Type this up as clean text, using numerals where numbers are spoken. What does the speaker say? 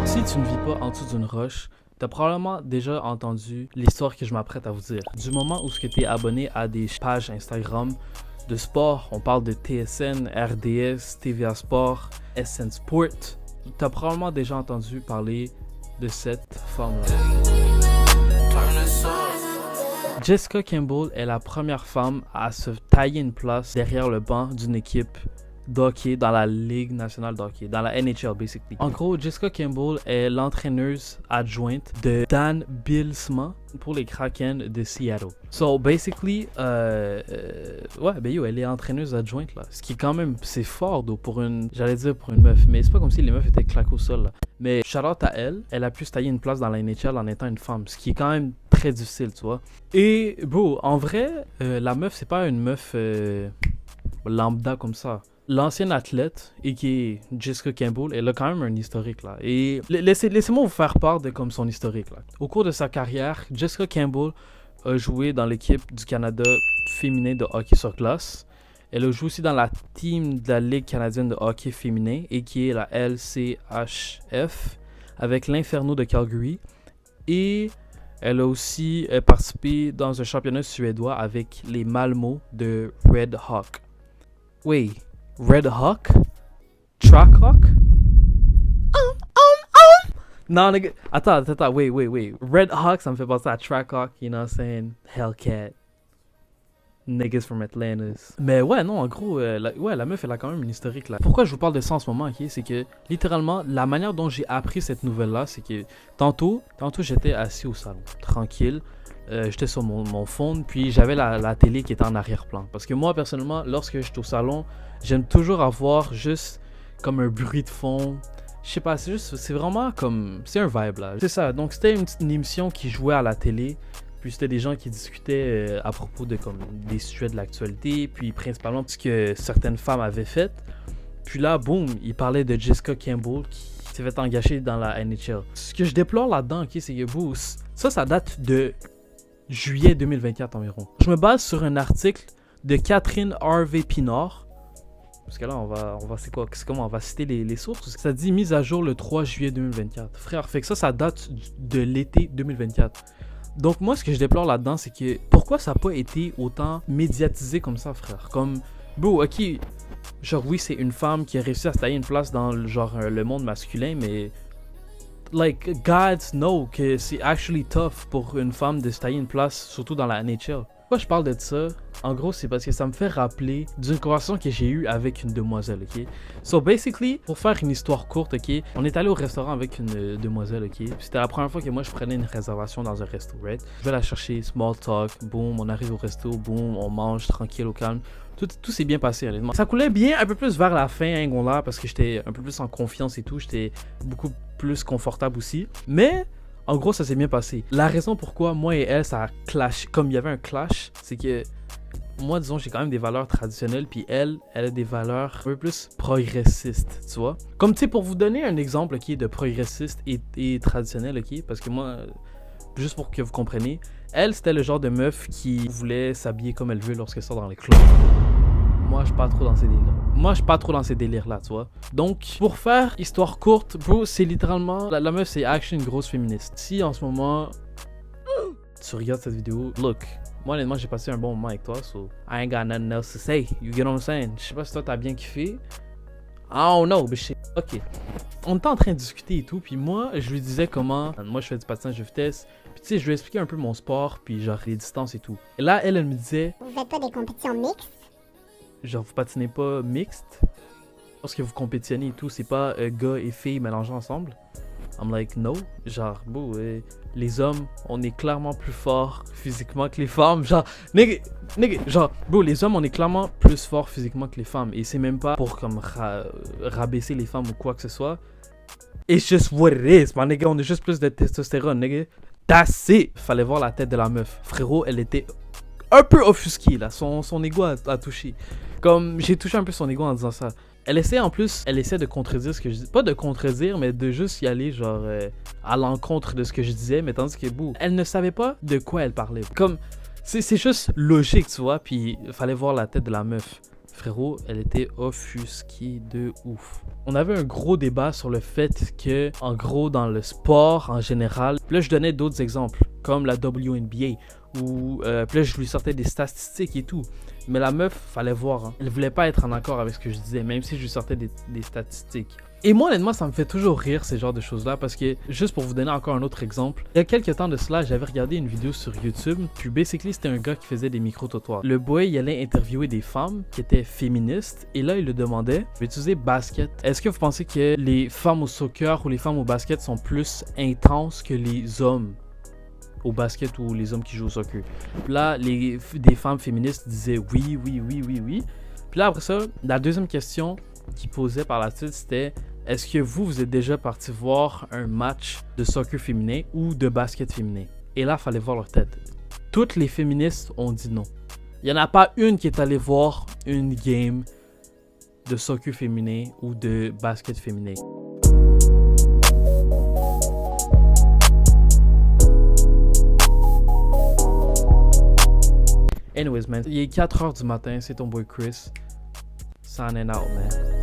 Si tu ne vis pas en dessous d'une roche, t'as probablement déjà entendu l'histoire que je m'apprête à vous dire. Du moment où tu es abonné à des pages Instagram de sport, on parle de TSN, RDS, TVA Sport, SN Sport, t'as probablement déjà entendu parler de cette femme-là. Jessica Campbell est la première femme à se tailler une place derrière le banc d'une équipe d'hockey dans la Ligue nationale d'hockey, dans la NHL basically. En gros, Jessica Campbell est l'entraîneuse adjointe de Dan Bylsma pour les Kraken de Seattle. So basically, elle est entraîneuse adjointe là. Ce qui est quand même, c'est fort pour j'allais dire pour une meuf, mais c'est pas comme si les meufs étaient claquées au sol là. Mais shout out à elle a pu se tailler une place dans la NHL en étant une femme, ce qui est quand même très difficile, tu vois. Et bro, en vrai, la meuf c'est pas une meuf lambda comme ça. L'ancienne athlète, et qui est Jessica Campbell, elle a quand même un historique là. Et laissez-moi vous faire part de comme son historique là. Au cours de sa carrière, Jessica Campbell a joué dans l'équipe du Canada féminin de hockey sur glace. Elle a joué aussi dans la team de la Ligue canadienne de hockey féminin, et qui est la LCHF, avec l'Inferno de Calgary. Et elle a aussi participé dans un championnat suédois avec les Malmö de Red Hawk. Oui. Red Hawk? Track Hawk? Non, nigga. Attends, wait. Red Hawk, ça me fait penser à Track Hawk, you know what I'm saying? Hellcat. Niggas from Atlantis. Mais ouais, non, en gros, la meuf, elle a quand même une historique là. Pourquoi je vous parle de ça en ce moment, ok? C'est que, littéralement, la manière dont j'ai appris cette nouvelle-là, c'est que tantôt, j'étais assis au salon, tranquille. J'étais sur mon phone, puis j'avais la télé qui était en arrière-plan. Parce que moi, personnellement, lorsque je suis au salon, j'aime toujours avoir juste comme un bruit de fond. Je sais pas, c'est vraiment comme, c'est un vibe là. C'est ça, donc c'était une émission qui jouait à la télé, puis c'était des gens qui discutaient à propos de comme des sujets de l'actualité, puis principalement ce que certaines femmes avaient fait. Puis là, boum, ils parlaient de Jessica Campbell qui s'est fait engager dans la NHL. Ce que je déplore là-dedans, ok, c'est que ça date de juillet 2024 environ. Je me base sur un article de Catherine Harvey Pinard. Parce que là, on va citer les sources. Ça dit mise à jour le 3 juillet 2024. Frère, fait que ça date de l'été 2024. Donc moi, ce que je déplore là-dedans, c'est que pourquoi ça n'a pas été autant médiatisé comme ça, frère? Comme, bro, ok, genre oui, c'est une femme qui a réussi à se tailler une place dans le monde masculin, mais like, gods know que c'est actually tough pour une femme de se tailler une place, surtout dans la NHL. Pourquoi je parle de ça? En gros, c'est parce que ça me fait rappeler d'une conversation que j'ai eue avec une demoiselle, ok? So basically, pour faire une histoire courte, ok? On est allé au restaurant avec une demoiselle, ok? C'était la première fois que moi je prenais une réservation dans un resto, right? Je vais la chercher, small talk, boom, on arrive au resto, boom, on mange tranquille au calme. Tout s'est bien passé, honnêtement. Ça coulait bien un peu plus vers la fin, hein, là, parce que j'étais un peu plus en confiance et tout. J'étais beaucoup plus confortable aussi. Mais, en gros, ça s'est bien passé. La raison pourquoi moi et elle, ça a clash, comme il y avait un clash, c'est que moi, disons, j'ai quand même des valeurs traditionnelles, puis elle a des valeurs un peu plus progressistes, tu vois. Comme, tu sais, pour vous donner un exemple, ok, de progressiste et traditionnel, ok, parce que moi, juste pour que vous compreniez, elle, c'était le genre de meuf qui voulait s'habiller comme elle veut lorsqu'elle sort dans les clubs. Moi, je suis pas trop dans ces délires-là, tu vois. Donc, pour faire histoire courte, bro, c'est littéralement... La meuf, c'est actually une grosse féministe. Si, en ce moment, tu regardes cette vidéo, look, moi, honnêtement, j'ai passé un bon moment avec toi, so I ain't got nothing else to say. You get what I'm saying? Je sais pas si toi, t'as bien kiffé. I don't know, but shit. Ok. On était en train de discuter et tout, puis moi, je lui disais comment... Moi, je fais du patinage de vitesse, puis tu sais, je lui expliquais un peu mon sport, puis genre les distances et tout. Et là, elle me disait... Vous faites pas des compétitions mixtes? Genre, vous patinez pas mixte? Lorsque vous compétitionnez et tout, c'est pas gars et filles mélangés ensemble? I'm like, no. Genre, bro, les hommes, on est clairement plus forts physiquement que les femmes. Genre, nigga, genre, bro, les hommes, on est clairement plus forts physiquement que les femmes. Et c'est même pas pour comme rabaisser les femmes ou quoi que ce soit. It's just what it is, man, nigga. On a juste plus de testostérone, nigga. That's it. Fallait voir la tête de la meuf. Frérot, elle était un peu offusquée, là. Son ego a touché. Comme, j'ai touché un peu son ego en disant ça. Elle essaie de contredire ce que je dis. Pas de contredire, mais de juste y aller, genre, à l'encontre de ce que je disais. Mais tandis que, bouh, elle ne savait pas de quoi elle parlait. Comme, c'est juste logique, tu vois. Puis, il fallait voir la tête de la meuf. frérot, elle était offusquée de ouf. On avait un gros débat sur le fait que, en gros, dans le sport en général, là, je donnais d'autres exemples, comme la WNBA, où puis là, je lui sortais des statistiques et tout. Mais la meuf, fallait voir, hein. Elle voulait pas être en accord avec ce que je disais, même si je lui sortais des statistiques. Et moi, honnêtement, ça me fait toujours rire, ces genres de choses-là, parce que, juste pour vous donner encore un autre exemple, il y a quelques temps de cela, j'avais regardé une vidéo sur YouTube, puis basically, c'était un gars qui faisait des micro-trottoirs. Le boy, il allait interviewer des femmes qui étaient féministes, et là, il le demandait, je vais utiliser basket. Est-ce que vous pensez que les femmes au soccer ou les femmes au basket sont plus intenses que les hommes au basket ou les hommes qui jouent au soccer? Puis là, des femmes féministes disaient oui, oui, oui, oui, oui. Puis là, après ça, la deuxième question qu'il posait par la suite, c'était est-ce que vous êtes déjà parti voir un match de soccer féminin ou de basket féminin? Et là, il fallait voir leur tête. Toutes les féministes ont dit non. Il n'y en a pas une qui est allée voir une game de soccer féminin ou de basket féminin. Anyways, man, il est 4h du matin, c'est ton boy Chris. Signing out, man.